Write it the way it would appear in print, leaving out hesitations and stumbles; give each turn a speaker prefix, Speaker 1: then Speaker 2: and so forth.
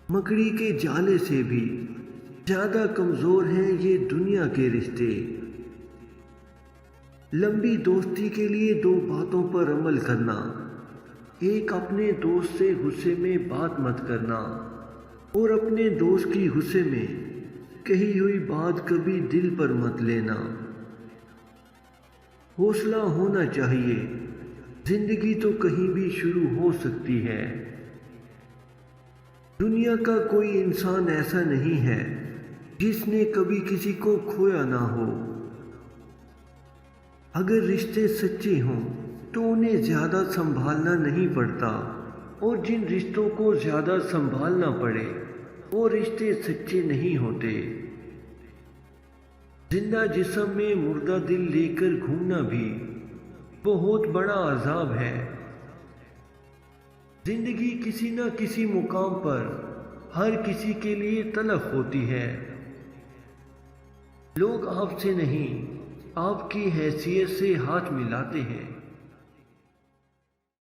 Speaker 1: مکڑی کے جالے سے بھی زیادہ کمزور ہیں یہ دنیا کے رشتے۔ لمبی دوستی کے لیے دو باتوں پر عمل کرنا، ایک اپنے دوست سے غصے میں بات مت کرنا، اور اپنے دوست کی غصے میں کہی ہوئی بات کبھی دل پر مت لینا۔ حوصلہ ہونا چاہیے، زندگی تو کہیں بھی شروع ہو سکتی ہے۔ دنیا کا کوئی انسان ایسا نہیں ہے جس نے کبھی کسی کو کھویا نہ ہو۔ اگر رشتے سچے ہوں تو انہیں زیادہ سنبھالنا نہیں پڑتا، اور جن رشتوں کو زیادہ سنبھالنا پڑے وہ رشتے سچے نہیں ہوتے۔ زندہ جسم میں مردہ دل لے کر گھومنا بھی بہت بڑا عذاب ہے۔ زندگی کسی نہ کسی مقام پر ہر کسی کے لیے تلخ ہوتی ہے۔ لوگ آپ سے نہیں، آپ کی حیثیت سے ہاتھ ملاتے ہیں۔